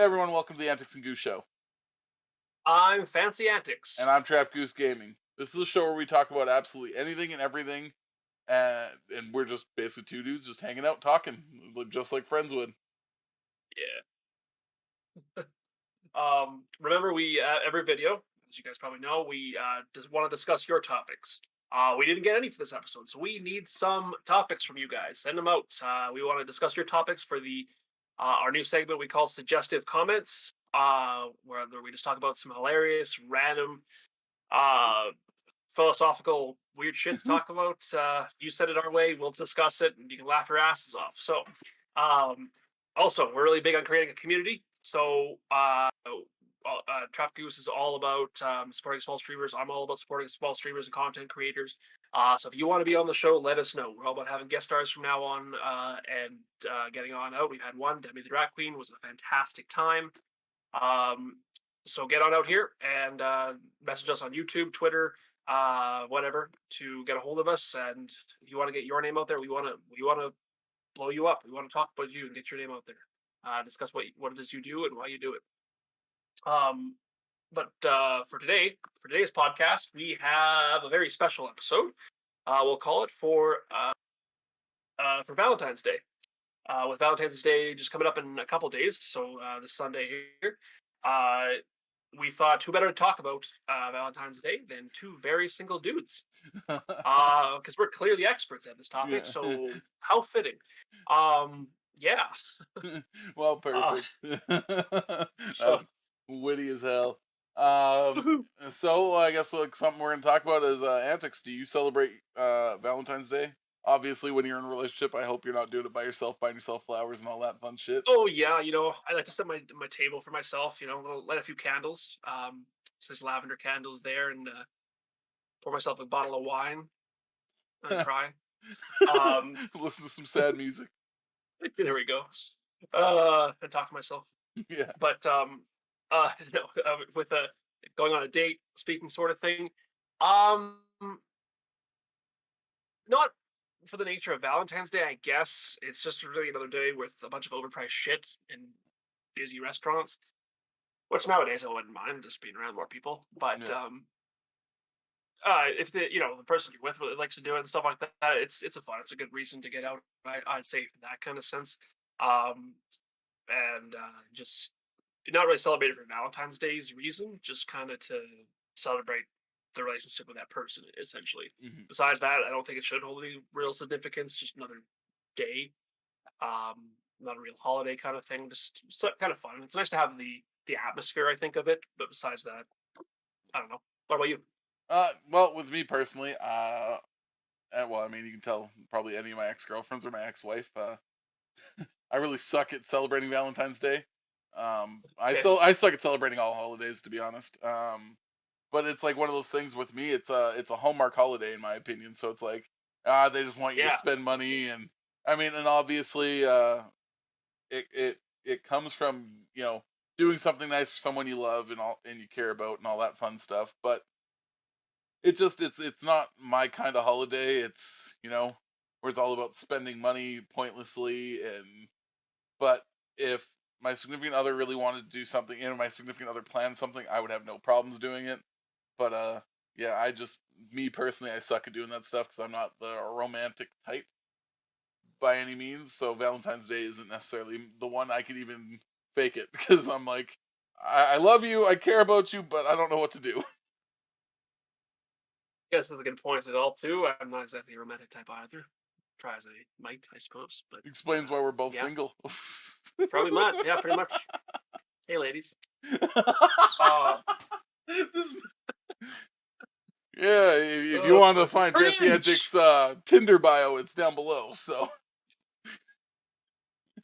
Hey everyone, welcome to the Antics and Goose show. I'm Fancy Antics. And I'm Trap Goose Gaming. This is a show where we talk about absolutely anything and everything, and we're just basically two dudes just hanging out talking, just like friends would. Yeah. Remember, we every video, as you guys probably know, we just want to discuss your topics. We didn't get any for this episode, so we need some topics from you guys. Send them out. We want to discuss your topics for the our new segment we call suggestive comments, where we just talk about some hilarious, random, uh, philosophical, weird shit to talk about. You send it our way, we'll discuss it, and you can laugh your asses off. So, um, also, we're really big on creating a community. So, Trap Goose is all about supporting small streamers. I'm all about supporting small streamers and content creators. So, if you want to be on the show, let us know. We're all about having guest stars from now on and getting on out. We've had one, Demi the Drag Queen, was a fantastic time. Um, so get on out here and message us on YouTube, Twitter, whatever, to get a hold of us. And if you want to get your name out there, we want to blow you up. We want to talk about you and get your name out there. Discuss what it is you do and why you do it. Um, but for today's podcast, we have a very special episode. We'll call it for Valentine's Day. With Valentine's Day just coming up in a couple days, so this Sunday here, uh, we thought who better to talk about Valentine's Day than two very single dudes, because we're clearly experts at this topic. Yeah. So how fitting. Um, yeah. Well, Uh, perfect. so That's witty as hell. Um, woohoo. so I guess like something we're gonna talk about is antics. Do you celebrate Valentine's Day? Obviously, when you're in a relationship, I hope you're not doing it by yourself, buying yourself flowers and all that fun shit. Oh yeah, I like to set my table for myself. Light a few candles. Says lavender candles there, and pour myself a bottle of wine and cry. Um, Listen to some sad music. There we go. And talk to myself. Yeah. But with a going on a date, speaking sort of thing. Not for the nature of Valentine's Day, I guess. It's just really another day with a bunch of overpriced shit in busy restaurants. Which nowadays I wouldn't mind just being around more people. But Yeah. if the person you're with really likes to do it and stuff like that, it's a good reason to get out. I'd say in that kind of sense. Um, and just not really celebrate it for Valentine's Day's reason, just kind of to celebrate the relationship with that person, essentially. Hmm. Besides that, I don't think it should hold any real significance. Just another day, not a real holiday kind of thing. Just kind of fun. It's nice to have the atmosphere. I think of it, but besides that, I don't know. What about you? Well, with me personally, well, I mean, you can tell probably any of my ex girlfriends or my ex wife. I really suck at celebrating Valentine's Day. Okay. I suck at celebrating all holidays, to be honest. But it's like one of those things with me. It's a Hallmark holiday in my opinion. So it's like they just want you to Yeah. spend money, and I mean, and obviously, it comes from doing something nice for someone you love and you care about and all that fun stuff. But it's not my kind of holiday. It's where it's all about spending money pointlessly. And but if my significant other really wanted to do something, my significant other planned something, I would have no problems doing it. But yeah, me personally, I suck at doing that stuff because I'm not the romantic type by any means. So Valentine's Day isn't necessarily the one I could even fake it because I'm like, I love you, I care about you, but I don't know what to do. Yes, that's a good point at all too. I'm not exactly a romantic type either. Try as I might, I suppose. But Explains why we're both yeah, single. probably not. Yeah, pretty much. Hey, ladies. Uh, This- yeah, if you oh, want to fucking find Fancy cringe. Antics Tinder bio, it's down below. So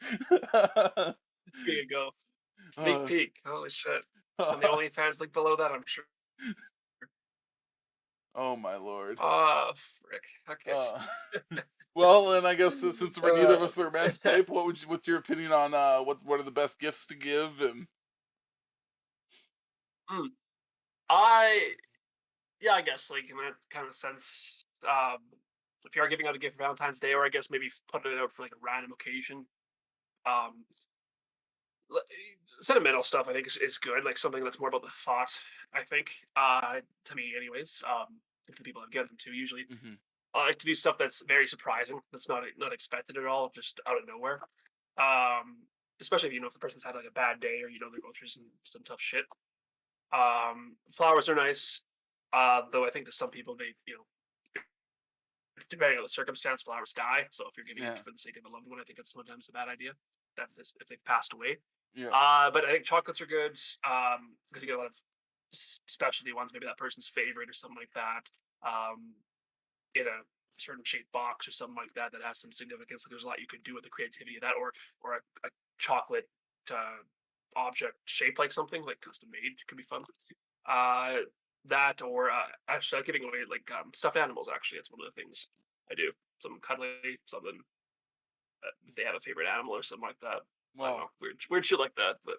Here you go. Sneak uh, peek. Holy shit. And the OnlyFans link below that, I'm sure. oh my lord. Frick. Okay. Uh, well, and I guess since we're neither of Uh, us the romantic type, what's your opinion on what are the best gifts to give? And hmm. I yeah, I guess like in that kind of sense, if you are giving out a gift for Valentine's Day, or I guess maybe putting it out for like a random occasion, um, sentimental stuff I think is good. Like something that's more about the thought. I think, to me, anyways. To the people I've given them to, usually Hmm. I like to do stuff that's very surprising. That's not expected at all, just out of nowhere. Um, Especially if if the person's had like a bad day or they're going through some tough shit. Flowers are nice, though I think to some people they depending on the circumstance, flowers die. So if you're giving it Yeah, for the sake of a loved one, I think it's sometimes a bad idea. If they've passed away. yeah, But I think chocolates are good because you get a lot of specialty ones. Maybe that person's favorite or something like that. Um, in a certain shaped box or something like that that has some significance. Like there's a lot you could do with the creativity of that, or a chocolate uh, object shaped like something like custom made could be fun. Uh, that or actually giving away like stuffed animals. Actually, it's one of the things I do. Some cuddly, something if they have a favorite animal or something like that. I don't well, know, weird shit like that. But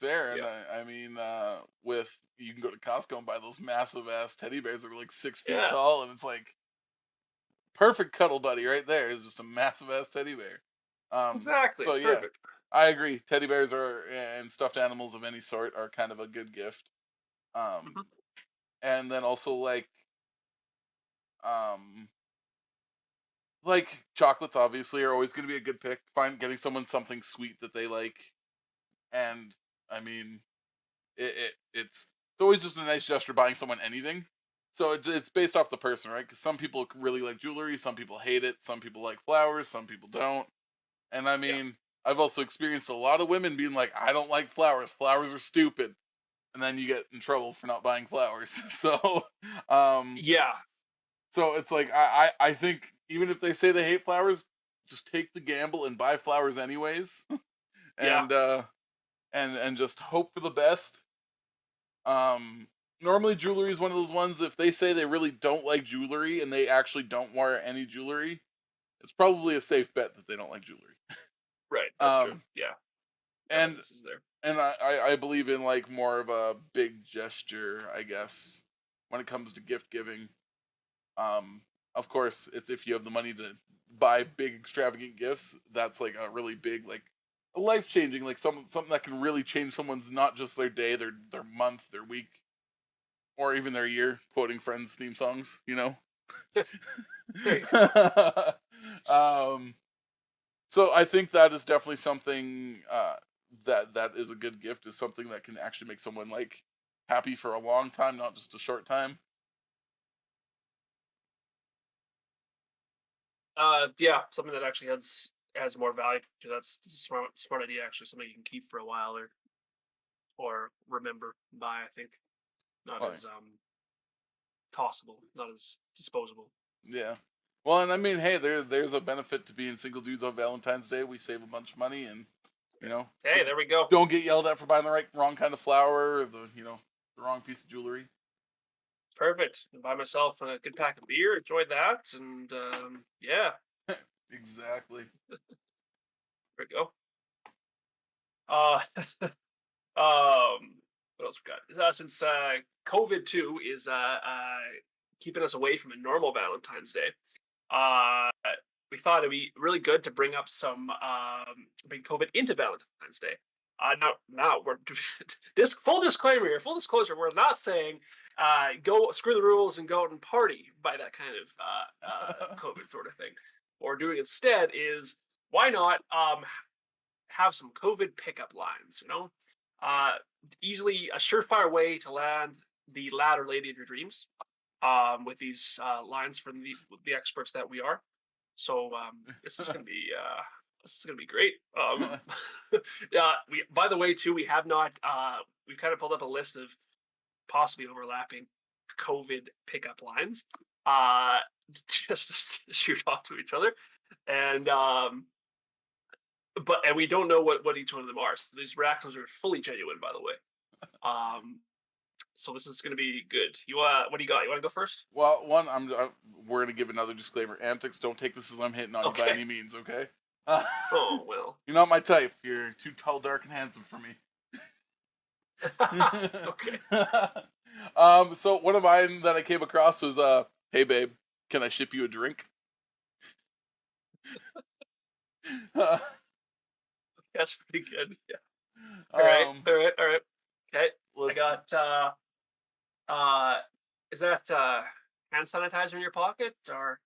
fair. And yeah, I mean, with you can go to Costco and buy those massive ass teddy bears that are like 6 feet yeah, tall, and it's like perfect cuddle buddy right there is just a massive ass teddy bear. exactly. So It's yeah, perfect. I agree. Teddy bears are and stuffed animals of any sort are kind of a good gift. Um, Hmm. and then also um, like chocolates obviously are always going to be a good pick. Find getting someone something sweet that they like, and I mean, it's always just a nice gesture buying someone anything. So it's based off the person, right? Because some people really like jewelry, some people hate it, some people like flowers, some people don't. And I Yeah, mean, I've also experienced a lot of women being like, "I don't like flowers. Flowers are stupid," and then you get in trouble for not buying flowers. So, um, yeah, so it's like I think even if they say they hate flowers, just take the gamble and buy flowers anyways, yeah. and and just hope for the best. Um, Normally jewelry is one of those ones. If they say they really don't like jewelry and they actually don't wear any jewelry, it's probably a safe bet that they don't like jewelry. Right. That's true. Um, Yeah, and evidence is there. I believe in like more of a big gesture, I guess, when it comes to gift giving. Um, of course, it's if you have the money to buy big extravagant gifts, that's like a really big like life changing, like something that can really change someone's not just their day, their month, their week, or even their year. Quoting Friends theme songs, you know. There you go. um, so I think that is definitely something that is a good gift. Is something that can actually make someone like happy for a long time, not just a short time. Yeah, something that actually has more value to that's a smart idea. Actually, something you can keep for a while or remember by. I think not Like, as tossable, not as disposable. yeah. Well, and I mean, hey, there's a benefit to being single dudes on Valentine's Day. We save a bunch of money, and you know, Hey, there we go. don't get yelled at for buying the wrong kind of flower or the wrong piece of jewelry. Perfect. And buy myself a good pack of beer. Enjoyed that, and yeah, Exactly. there we go. Uh, what else we got? Since COVID too is keeping us away from a normal Valentine's Day. uh, we thought it'd be really good to bring up bring COVID into Valentine's Day. Now we're this full disclaimer here, full disclosure. We're not saying go screw the rules and go out and party by that kind of COVID sort of thing. What we're doing instead is why not have some COVID pickup lines? Uh, Easily a surefire way to land the lad or lady of your dreams with these lines from the experts that we are. So this is gonna be great. Yeah. We by the way too, we have not we've kind of pulled up a list of possibly overlapping COVID pickup lines, uh, just to shoot off to each other, and and we don't know what each one of them are. So these reactions are fully genuine, by the way. Um, so this is gonna be good. What do you got? You want to go first? Well, one, we're gonna give another disclaimer. Antics, don't take this as I'm hitting on you by Okay. any means, okay? Oh well. You're not my type. You're too tall, dark, and handsome for me. Okay. So one of mine that I came across was, "Hey babe, can I ship you a drink?" That's pretty good. Yeah. All right, Um, all right, all right. Okay, I let's. got. Uh, is that hand sanitizer in your pocket, or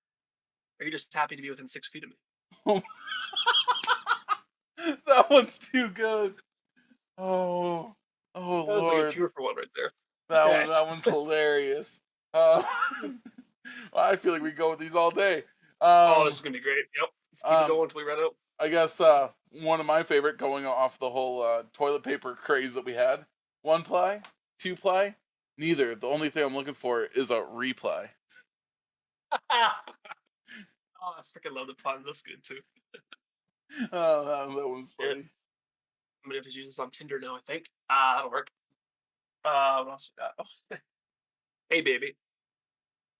are you just happy to be within 6 feet of me? That one's too good. Oh, oh That was like a Lord, 2 for 1 right there. that Okay. one, that one's hilarious. Uh, well, I feel like we go with these all day. Oh, this Um, is gonna be great. Yep. Let's keep it um, going until we run out. I guess one of my favorite, going off the whole toilet paper craze that we had. One ply, two ply, neither. The only thing I'm looking for is a reply. Oh, I freaking love the pun. That's good too. Oh, that one's Yeah. funny. I'm gonna have to use this on Tinder now, I think. That'll work. What else we got? Oh, hey, baby.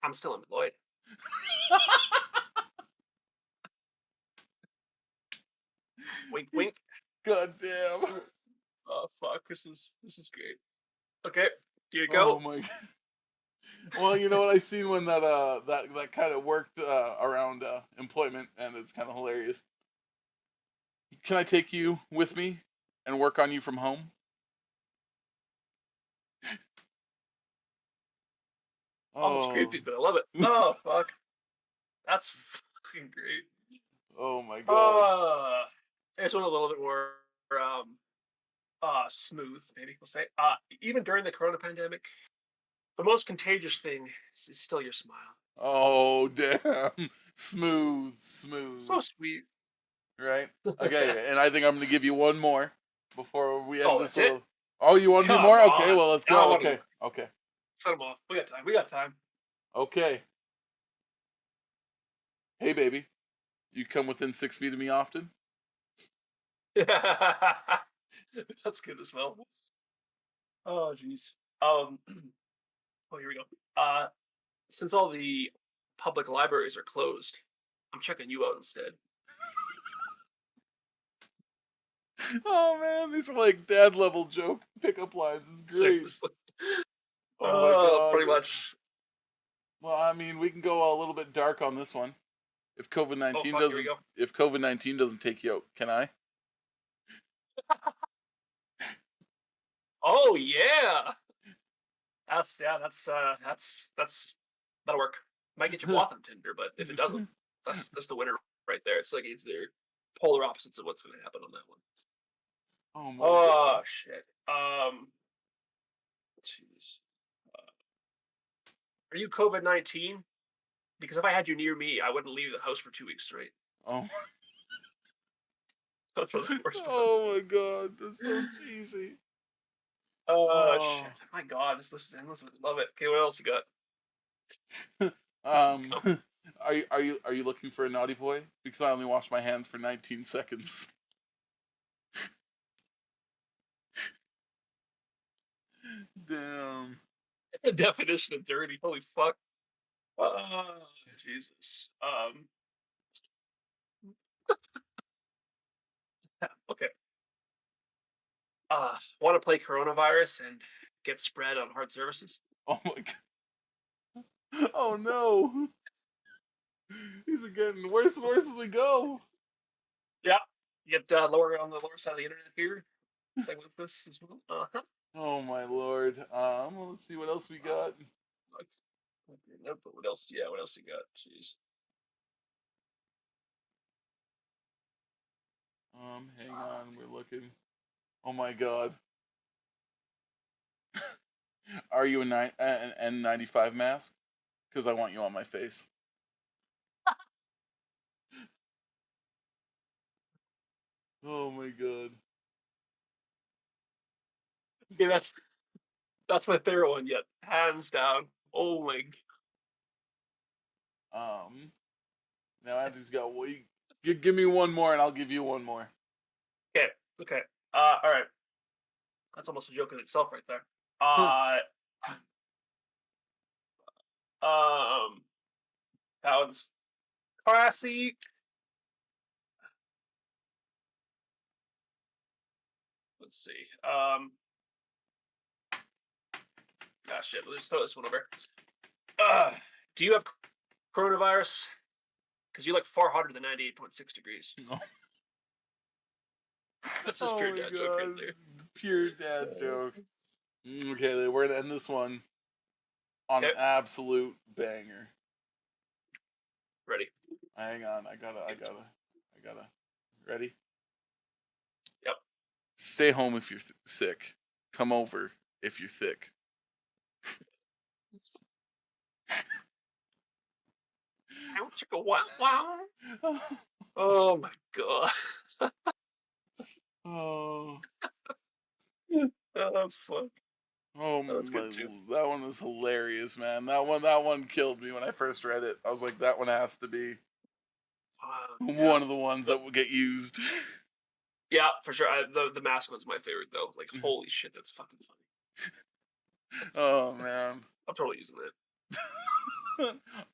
I'm still employed. Wink, wink. God damn. Oh, fuck. This is great. Okay, here you Oh go. my. Well, you know what I seen when that kind of worked around employment, and it's kind of hilarious. Can I take you with me and work on you from home? Almost Oh, creepy, but I love it. Oh, fuck. That's fucking great. oh my god. Uh, I just want a little bit more um smooth, maybe we'll say. Even during the corona pandemic, the most contagious thing is still your smile. Oh damn. Smooth, So smooth. sweet. Right? Okay, and I think I'm gonna give you one more before we end Oh, this that's it? little. Oh, you want to do Come more? Okay, on. well let's I go. want Okay, more. okay, Set them off. We got time. We got time. okay. Hey, baby, you come within 6 feet of me often? That's good as well. Oh, jeez. Um, oh, here we go. Uh, since all the public libraries are closed, I'm checking you out instead. Oh man, these are like dad level joke pickup lines. It's great. Seriously. Oh my god. Pretty much. Well, I mean, we can go a little bit dark on this one. If COVID Oh, nineteen fuck, here we doesn't, go. if COVID-19 doesn't take you out, can I? Oh, yeah. That's that'll work. Might get you blocked on Tinder, but if it doesn't, that's the winner right there. It's like it's the polar opposites of what's going to happen on that one. Oh my god. Oh shit. Jeez. Are you COVID-19? Because if I had you near me, I wouldn't leave the house for 2 weeks straight. Oh. That's one of the worst ones. Oh my god. That's so cheesy. Oh Oh. shit. My God, this list is endless. I love it. Okay, what else you got? Um. Oh, Are you looking for a naughty boy? Because I only wash my hands for 19 seconds. Damn. the definition of dirty. Holy fuck. Jesus. Okay. Want to play coronavirus and get spread on hard surfaces? Oh my god. Oh no. These are getting worse and worse as we go. Yeah. Get lower on the lower side of the internet here. Segment this as well. Uh-huh. Oh my lord. Well, let's see what else we got. Fuck. Okay, nope, but what else? Yeah, what else you got? Jeez. Hang on, we're looking. Oh my god. Are you an N95 mask? Because I want you on my face. Oh my god. Okay, that's my favorite one yet, hands down. Oh my. Um, Now I just got wait. Give me one more, and I'll give you one more. Okay, okay. All right. That's almost a joke in itself, right there. Uh, um, that one's classy. Let's see. Shit. Let's throw this one over. Uh, do you have coronavirus? Because you look far hotter than 98.6 degrees. Oh, That's just oh pure my dad joke right god. there. Pure dad joke. Okay, we're gonna end this one on an Okay, absolute banger. ready. Hang on, Give it to me. I gotta. Ready? Yep. Stay home if you're sick. Come over if you're thick. Wow, chicka, wow, wow. Oh my god. Oh, Oh, that's fun. oh, Oh, that's good too. that one was hilarious, man. That one killed me when I first read it. I was like, that one has to be Yeah. one of the ones The, that will get used. yeah, for sure. The mask one's my favorite though. Like, holy shit, that's fucking funny. Oh man. I'm totally using it.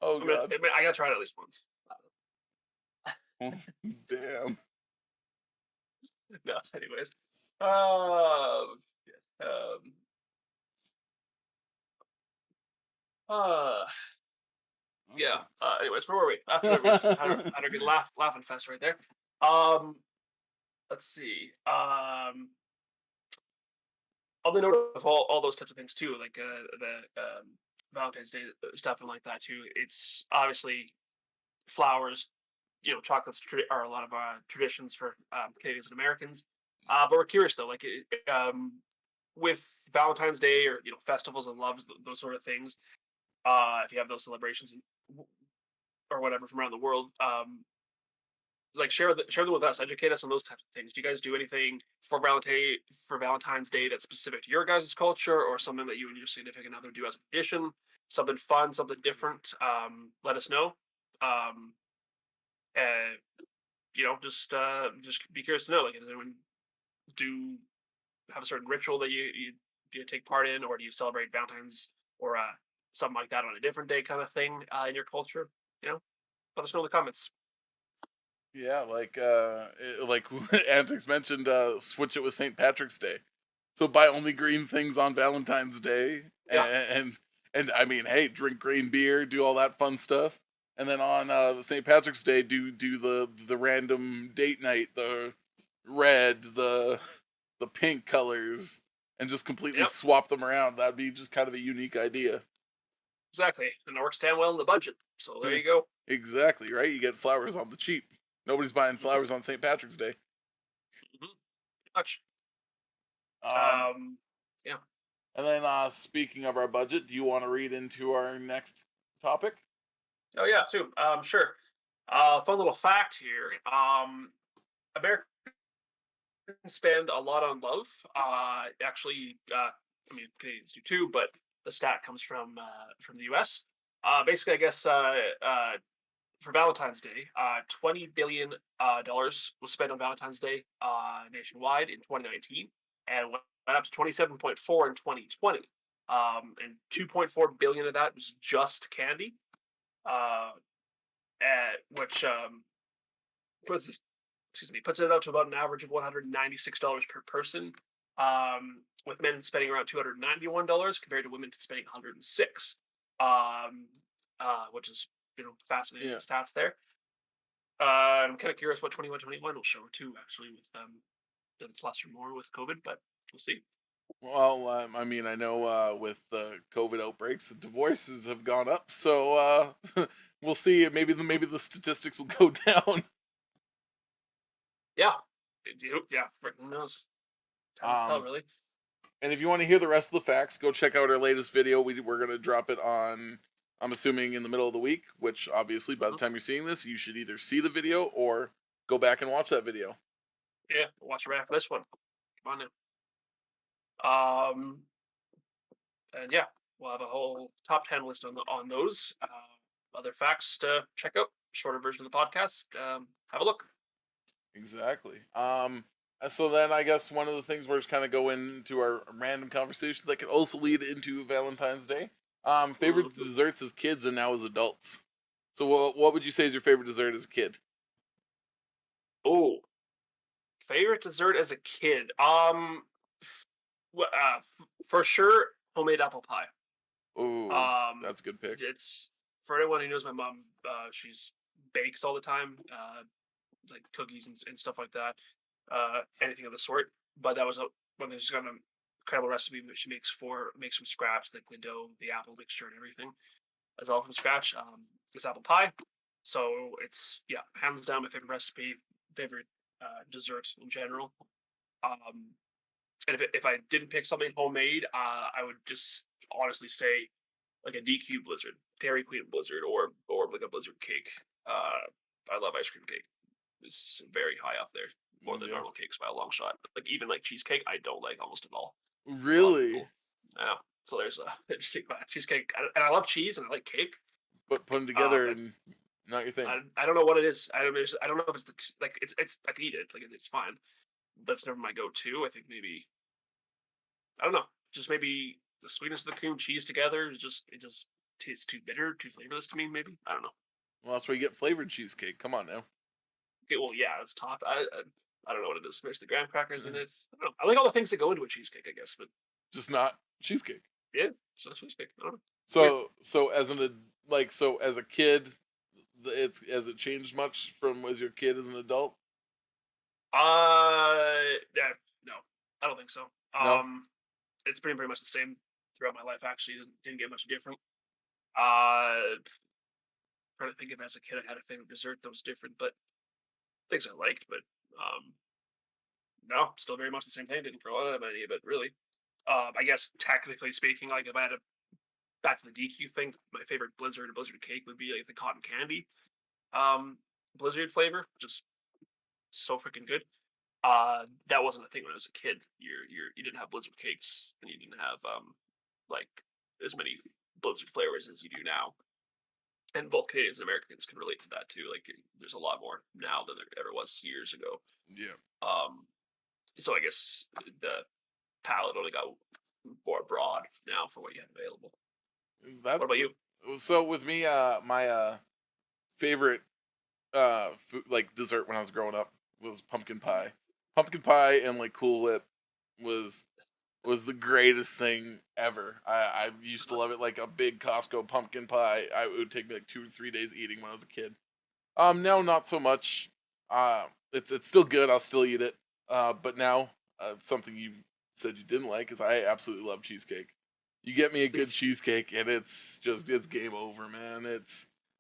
Oh god. I gotta try it at least once. Damn. No, anyways. Yes, uh, yeah. Okay. Anyways, where were we? After that, we just had a good laughing fest right there. Um, let's see. On the note of all those types of things too, like the Valentine's Day stuff and like that too. It's obviously flowers, chocolates are a lot of traditions for Canadians and Americans. But we're curious though, like with Valentine's Day or festivals and loves, those sort of things. If you have those celebrations or whatever from around the world, like share them with us, educate us on those types of things. Do you guys do anything for Valentine's Day that's specific to your guys' culture, or something that you and your significant other do as a tradition? Something fun, something different. Let us know. Um, and just be curious to know. Like, does anyone do have a certain ritual that you take part in, or do you celebrate Valentine's or something like that on a different day, kind of thing in your culture? You know, let us know in the comments. Yeah, like Antics mentioned, switch it with St. Patrick's Day. So buy only green things on Valentine's Day, Yeah. and I mean, hey, drink green beer, do all that fun stuff, and then on St. Patrick's Day, do the random date night, the red, the pink colors, and just completely Yep. swap them around. That'd be just kind of a unique idea. Exactly, and it works damn well in the budget. So there Yeah, you go. exactly, right? You get flowers on the cheap. Nobody's buying Hmm. flowers on St. Patrick's Day. Hmm. Much. Um, Um, yeah. and then speaking of our budget, do you want to read into our next topic? Oh yeah, too. Sure. Fun little fact here. Americans spend a lot on love. Actually, I mean Canadians do too, but the stat comes from the U.S. Basically, I guess for Valentine's Day, $20 billion was spent on Valentine's Day nationwide in 2019, and went up to 27.4 in 2020. And 2.4 billion of that was just candy, uh, which puts puts it out to about an average of $196 per person. With men spending around $291 compared to women spending 106. Um, which is fascinating Yeah. stats there. I'm kind of curious what 2121 will show too, actually, with if it's less or more with COVID, but we'll see. Well, I mean, I know with the COVID outbreaks, the divorces have gone up, so we'll see. Maybe the statistics will go down. Yeah, yeah, freaking knows. Time will tell, Um, really. and if you want to hear the rest of the facts, go check out our latest video. We're gonna drop it on. I'm assuming in the middle of the week, which obviously by the Mhm. time you're seeing this, you should either see the video or go back and watch that video. Yeah, watch right after this one. Come on now. And yeah, we'll have a whole top 10 list on those other facts to check out. Shorter version of the podcast. Have a look. Exactly. So then I guess one of the things we're just kind of go into our random conversation that could also lead into Valentine's Day. Favorite Mhm. desserts as kids and now as adults. So what would you say is your favorite dessert as a kid? Oh, favorite dessert as a kid. For sure, homemade apple pie. Oh, Um, that's a good pick. it's for anyone who knows my mom. She's bakes all the time, like cookies and stuff like that. Anything of the sort. But that was when there's got a incredible recipe that she makes from scratch, like the dough, the apple mixture, and everything. It's all from scratch. It's apple pie, so it's hands down my favorite recipe, favorite dessert in general. Um, and if I didn't pick something homemade, I would just honestly say like a DQ Blizzard, Dairy Queen Blizzard, or like a Blizzard cake. I love ice cream cake. It's very high up there, more than Yeah. normal cakes by a long shot. Like even like cheesecake, I don't like almost at all. A lot of Really? people, yeah. So there's a interesting cheesecake, and I love cheese and I like cake. But put them together But and not your thing. I don't know what it is. I don't know if it's like it's I can eat it, like it's fine. But it's never my go-to. I think maybe I don't know. Just maybe the sweetness of the cream cheese together is just tastes too bitter, too flavorless to me. Maybe I don't know. Well, that's where you get flavored cheesecake. Come on now. Okay, well, yeah, it's top. I don't know what it is. There's the graham crackers in it. I don't know. I like all the things that go into a cheesecake, I guess. But Just not cheesecake. yeah, it's not cheesecake. I don't know. Weird. So as a kid, it's has it changed much from as your kid as an adult? Yeah, no, I don't think so. No. It's pretty much the same throughout my life. Actually, didn't get much different. Uh, trying to think if as a kid I had a favorite dessert that was different, but things I liked. But um, no, still very much the same thing. Didn't grow out of any of it really. I guess technically speaking, like if I had to back to the DQ thing, my favorite Blizzard cake would be like the cotton candy um Blizzard flavor, just so freaking good. That wasn't a thing when I was a kid. You didn't have Blizzard cakes, and you didn't have like as many Blizzard flavors as you do now. And both Canadians and Americans can relate to that too. Like there's a lot more now than there ever was years ago. Yeah. Um, so I guess the palette only got more broad now for what you have available. That What about you? so with me, my favorite food, like dessert when I was growing up was pumpkin pie. Pumpkin pie and like Cool Whip was was the greatest thing ever. I used to love it like a big Costco pumpkin pie. It would take me like 2 or 3 days eating when I was a kid. Now not so much. It's still good. I'll still eat it. But now something you said you didn't like is I absolutely love cheesecake. You get me a good cheesecake and it's game over, man.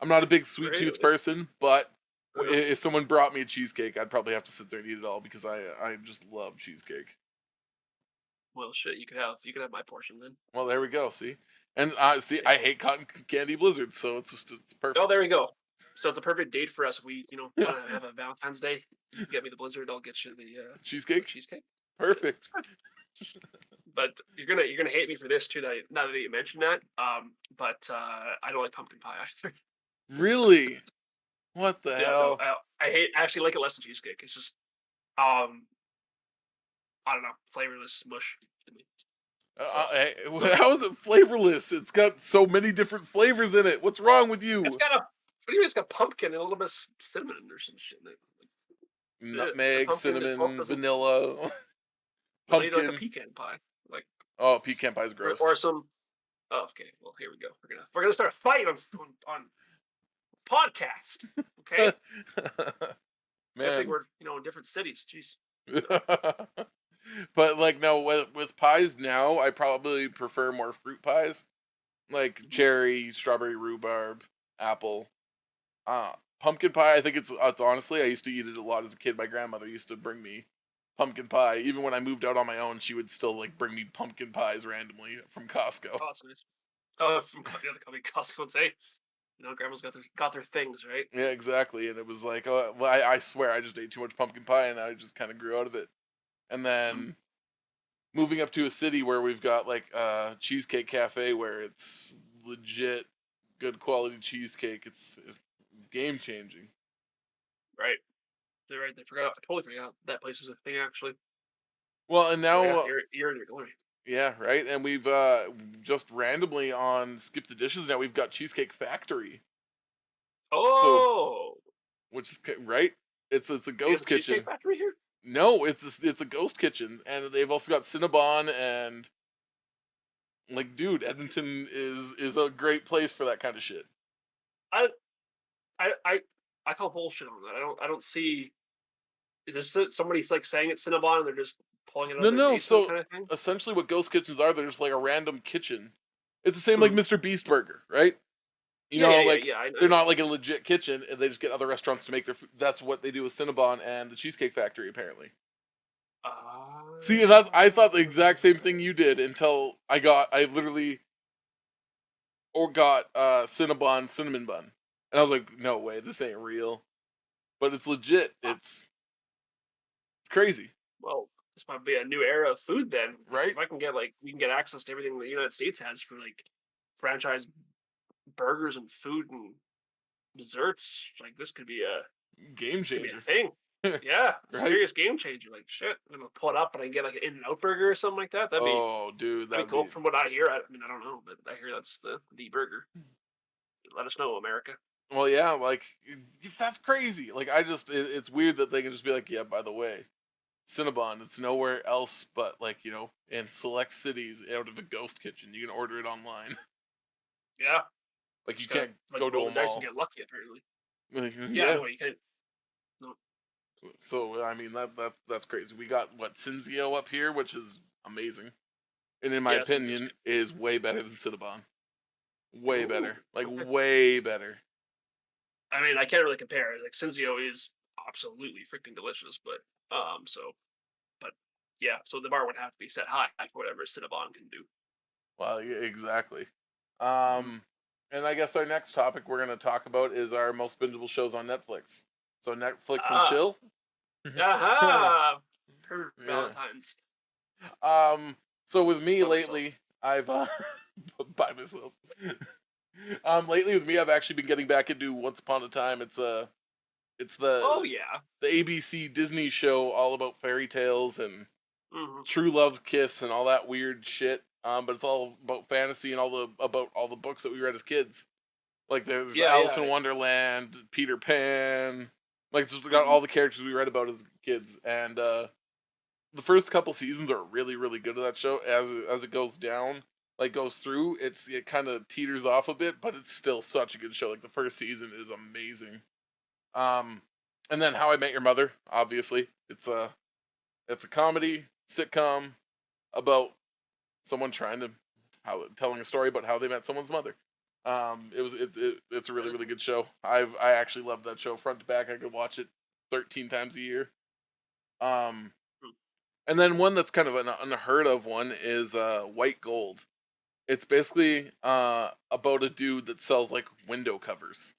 I'm not a big sweet tooth Really? person, but Uh, if someone brought me a cheesecake, I'd probably have to sit there and eat it all because I just love cheesecake. well, shit. You could have my portion then. Well, there we go. See, and see, Shit. I hate cotton candy blizzards, so it's Oh, perfect. there we go. So it's a perfect date for us if we want to have a Valentine's Day. You get me the Blizzard, I'll get you the Cheesecake, cheesecake. It's perfect. fine. But you're gonna hate me for this too. That now that you mentioned that, but I don't like pumpkin pie either. Really? What the Yeah, no, hell? I actually like it less than cheesecake. It's just um I don't know, flavorless mush to me. So Hey, it's okay. how is it flavorless? It's got so many different flavors in it. What's wrong with It's you? got a what do you mean? It's got pumpkin and a little bit of cinnamon or some shit in it. The Nutmeg, pumpkin itself cinnamon, doesn't. vanilla, Well, you like a pumpkin. pecan pie, like Oh, pecan pie is or gross. some. Oh, okay. Well, here we go. We're gonna start a fight on podcast. Okay. Same thing. Man. We're in different cities. Jeez. But like no, with pies now, I probably prefer more fruit pies, like Mhm. cherry, strawberry, rhubarb, apple. Uh, Pumpkin pie. I think it's honestly, I used to eat it a lot as a kid. My grandmother used to bring me pumpkin pie. Even when I moved out on my own, she would still like bring me pumpkin pies randomly from Costco. Oh, that's nice. Oh, from the other company, Costco would say, grandma's got their things, right? Yeah, exactly. And it was like, oh, well, I swear, I just ate too much pumpkin pie, and I just kind of grew out of it. And Mhm. then moving up to a city where we've got like a cheesecake cafe where it's legit good quality cheesecake. It's game changing. Right. They're right. They forgot. I totally forgot that place was a thing actually. Well, and So yeah, now, you're in your glory. yeah, right. And we've just randomly on Skip the Dishes now we've got Cheesecake Factory. So, Oh, which is right. It's a he has a ghost cheesecake kitchen. factory here. No, it's a ghost kitchen, and they've also got Cinnabon and like, dude, Edmonton is a great place for that kind of shit. I I I I call bullshit on that. I don't see. Is this somebody like saying it's Cinnabon and they're just pulling it out No, of their no. basement So kind of thing? essentially, what ghost kitchens are, they're just like a random kitchen. It's the same like Mhm. Mr. Beast Burger, right? You Yeah, know, yeah, yeah, like yeah. I they're know. not like a legit kitchen, and they just get other restaurants to make their food. That's what they do with Cinnabon and the Cheesecake Factory, apparently. See, and that's I thought the exact same thing you did until I literally or got Cinnabon cinnamon bun, and I was like, no way, this ain't real, but it's legit. Ah, It's crazy, well, this might be a new era of food then. right? If I can get like we can get access to everything the United States has for like franchise burgers and food and desserts, like this Game could be a changer, thing. Yeah, a right? serious game changer. Like shit, I'm gonna pull it up and I can get like an In-N-Out burger or something like that. Oh, dude, That'd be that'd cool. be From what I hear, I mean I don't know, but I hear that's the burger. Let us know, America. well, yeah, like that's crazy. Like it's weird that they can just be like, yeah, by the way, Cinnabon, it's nowhere else but like in select cities out of a ghost kitchen. You can order it online. Yeah, Like you just gotta can't like go to roll a the dice and mall. get lucky. Apparently, Like, yeah. yeah. No, you can't. No, So I mean that's crazy. We got what Cinzio up here, which is amazing, and in my yeah, since it's opinion, is way better than Cinnabon. Way ooh, better, like okay. way better. I mean, I can't really compare. Like Cinzio is absolutely freaking delicious, so but yeah, so the bar would have to be set high for whatever Cinnabon can do. Well, yeah, exactly. Mhm. Um, and I guess our next topic we're gonna talk about is our most bingeable shows on Netflix. So Netflix and Ah, chill. aha! Per Yeah. Valentine's. Um. So with me By myself. lately, I've by myself. Lately with me, I've actually been getting back into Once Upon a Time. It's Oh the yeah. ABC Disney show all about fairy tales and Hmm. true love's kiss and all that weird shit. But it's all about fantasy and all the books that we read as kids. Like there's Yeah, Alice yeah. in Wonderland, Peter Pan. Like it's just got Hmm. all the characters we read about as kids, and the first couple seasons are really really good at that show. As it goes down, like goes through, it kind of teeters off a bit, but it's still such a good show. Like the first season is amazing. Um, and then How I Met Your Mother, obviously, it's a comedy sitcom about someone trying to how telling a story about how they met someone's mother. It's a really really good show. I actually love that show front to back. I could watch it 13 times a year. Um, and then one that's kind of an unheard of one is White Gold. It's basically about a dude that sells like window covers.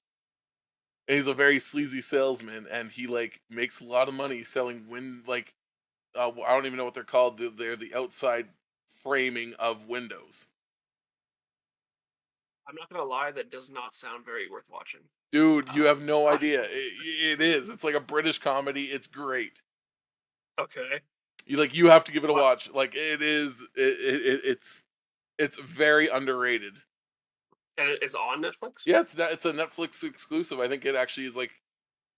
And he's a very sleazy salesman, and he like makes a lot of money selling I don't even know what they're called. They're the outside framing of windows. I'm not gonna lie, that does not sound very worth watching. Dude, you have no Uh, idea. It is. It's like a British comedy. It's great. okay. You have to give it a What? watch. Like it is. It's very underrated. And it's on Netflix? Yeah, it's a Netflix exclusive. I think it actually is like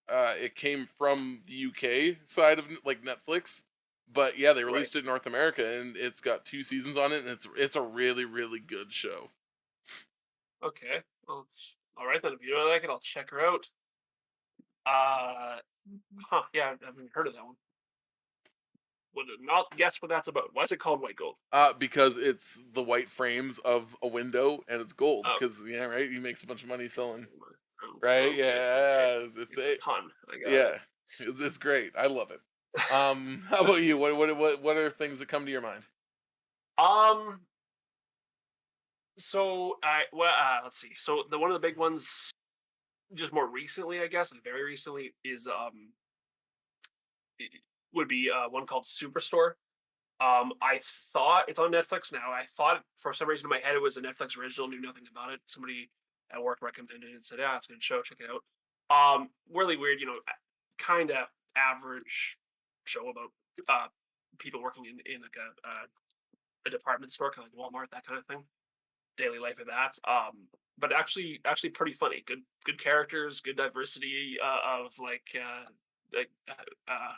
it came from the UK side of like Netflix, but yeah, they Right. released it in North America, and it's got 2 seasons on it, and it's a really really good show. Okay. Well, all right then. If you don't like it, I'll check her out. Uh, huh? Yeah, I haven't heard of that one. Would not guess what that's about. Why is it called White Gold? Because it's the white frames of a window and it's gold. Oh, Because yeah, right. He makes a bunch of money selling. oh, Right? okay, okay. Yeah. It's a pun. I got it. Yeah. It's great. I love it. How about you? What are things that come to your mind? Um. So I well, let's see. So the one of the big ones, just more recently, I guess, like very recently, is i- would be one called Superstore. I thought it's on Netflix now. I thought for some reason in my head it was a Netflix original. Knew nothing about it. Somebody at work recommended it and said, "Yeah, it's a good show. Check it out." Really weird. Kind of average show about uh people working in like a department store, kind of like Walmart, that kind of thing. Daily life of that. But actually pretty funny. Good characters, good diversity of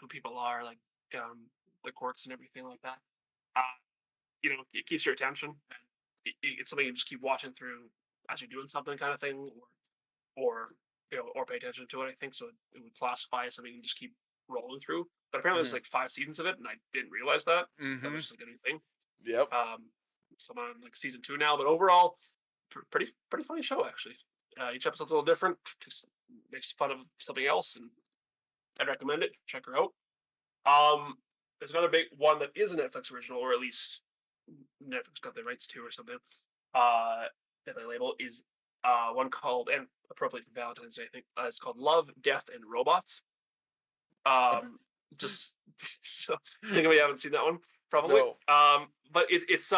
who people are, like the quirks and everything like that. Uh, it keeps your attention, and it's something you just keep watching through as you're doing something, kind of thing, or or pay attention to it. I think so. It would classify as something you just keep rolling through. but apparently there's Mhm. like 5 seasons of it, and I didn't realize that. That was Mhm. just like a new thing. Yep. So I'm on like season 2 now, but overall, pretty funny show actually. Each episode's a little different, just makes fun of something else, and I'd recommend it. Check her out. There's another big one that is a Netflix original, or at least Netflix got the rights to, or something. Uh, that I label is one called, and appropriately for Valentine's Day, I think it's called Love, Death, and Robots. Um, just so think of you haven't seen that one, probably. No. But it's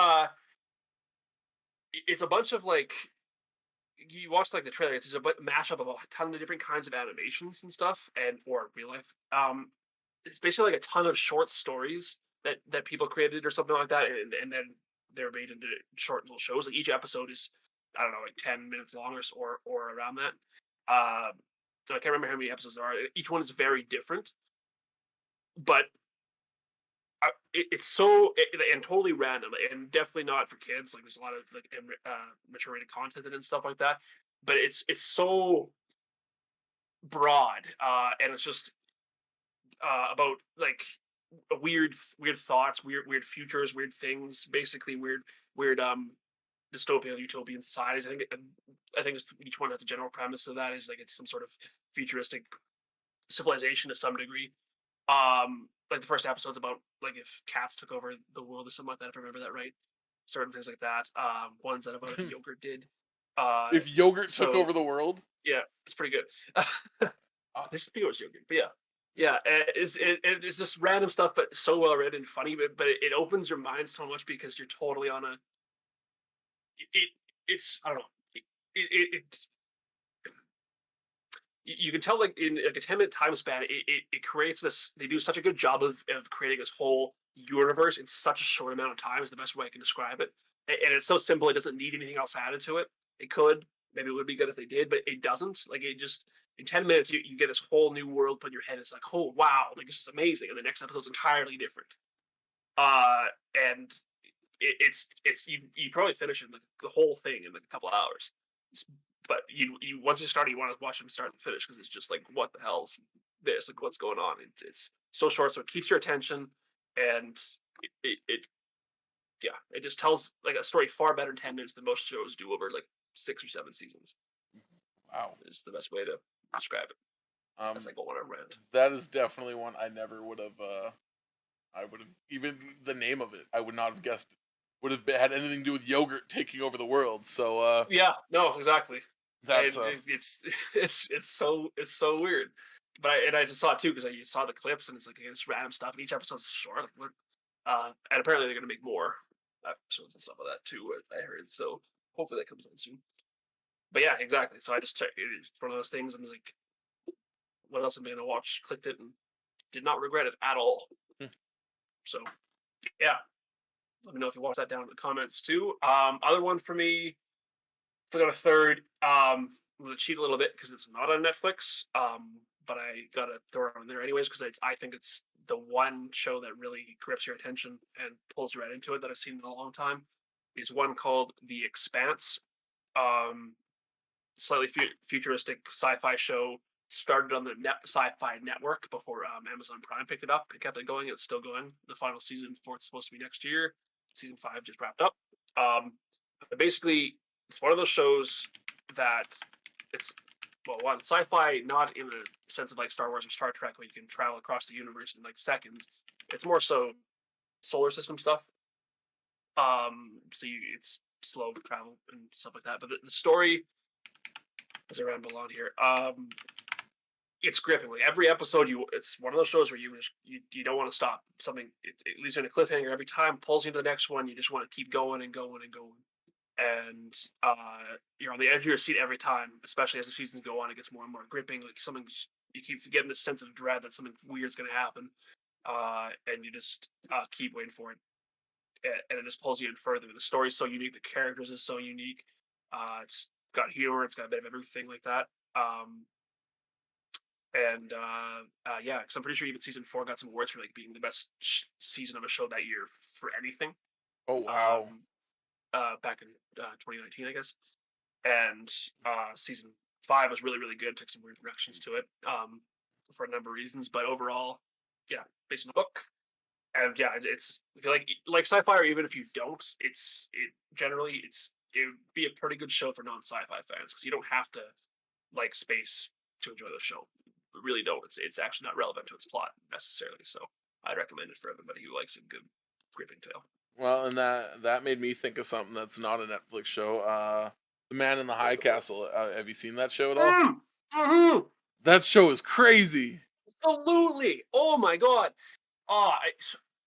a bunch of like you watch like the trailer. It's just a mashup of a ton of different kinds of animations and stuff, and or real life. It's basically like a ton of short stories that people created or something like that, and then they're made into short little shows. Like each episode is, I don't know, like 10 minutes long or around that. I can't remember how many episodes there are. Each one is very different, but it's so and totally random and definitely not for kids. Like there's a lot of like mature rated content and stuff like that. But it's so broad, and it's just about like weird thoughts, weird futures, weird things, basically weird dystopian utopian societies. I think each one has a general premise of that is like it's some sort of futuristic civilization to some degree. Like the first episode's about like if cats took over the world or something like that, if I remember that right. Certain things like that. Ones that about if yogurt did. Uh, If yogurt took so over the world? yeah, it's pretty good. Uh, This video was yogurt, but yeah, yeah. It's just random stuff, but so well written and funny. But it opens your mind so much because you're totally on a. It it's I don't know. It you can tell like in like a 10-minute time span, it creates this. They do such a good job of creating this whole universe in such a short amount of time. Is the best way I can describe it. And it's so simple; it doesn't need anything else added to it. It could, maybe it would be good if they did, but it doesn't. Like it just in 10 minutes, you get this whole new world put in your head. It's like, oh wow, like this is amazing. And the next episode's entirely different. Uh, and it's you probably finish it like the whole thing in like a couple of hours. It's, but you once you start, you want to watch them start and finish because it's just like what the hell's this? Like what's going on? It's so short, so it keeps your attention, and it yeah, it just tells like a story far better in 10 minutes than most shows do over like 6 or 7 seasons. wow. Is the best way to describe it. As Um, I go on a rant. that is definitely one I never would have. I would have even the name of it. I would not have guessed. Would have had anything to do with yogurt taking over the world. So Yeah, no, exactly. that's And it's it's so weird. But I just saw it too because I saw the clips and it's like it's random stuff and each episode's short. Like what? And apparently they're gonna make more episodes and stuff like that too. I heard so. Hopefully that comes on soon. But yeah, exactly. So I just checked. It's one of those things. I'm like, what else am I gonna watch? Clicked it and did not regret it at all. So yeah, let me know if you watch that down in the comments too. Other one for me, forgot a third. I'm gonna cheat a little bit because it's not on Netflix. But I gotta throw it on there anyways because I think it's the one show that really grips your attention and pulls you right into it that I've seen in a long time. Is one called The Expanse. Um, Slightly futuristic sci-fi show started on the Sci-Fi Network before Amazon Prime picked it up. It kept it going. It's still going. The final season for it's supposed to be next year. Season 5 just wrapped up. But basically, it's one of those shows that it's one sci-fi, not in the sense of like Star Wars or Star Trek, where you can travel across the universe in like seconds. It's more so solar system stuff. It's slow travel and stuff like that. But the story, as I ramble on here, it's gripping. Like every episode, it's one of those shows where you don't want to stop. Something it leaves you in a cliffhanger every time, pulls you into the next one. You just want to keep going and going and going, and you're on the edge of your seat every time. Especially as the seasons go on, it gets more and more gripping. Like something, you keep getting this sense of dread that something weird's going to happen, and you just keep waiting for it, and it just pulls you in further. The story's so unique, the characters is so unique. It's got humor, it's got a bit of everything like that. Yeah, because I'm pretty sure even season 4 got some awards for like being the best season of a show that year for anything. oh wow. Um, Back in 2019, I guess. And season 5 was really really good. Took some weird directions to it for a number of reasons, but overall, based on a book. And yeah, it's I feel like sci-fi, or even if you don't, it generally it would be a pretty good show for non-sci-fi fans because you don't have to like space to enjoy the show. You really don't. It's actually not relevant to its plot necessarily. So I'd recommend it for everybody who likes a good gripping tale. Well, and that made me think of something that's not a Netflix show. The Man in the High Castle. Have you seen that show at all? Mm, hmm That show is crazy. Absolutely. Oh my god. Ah,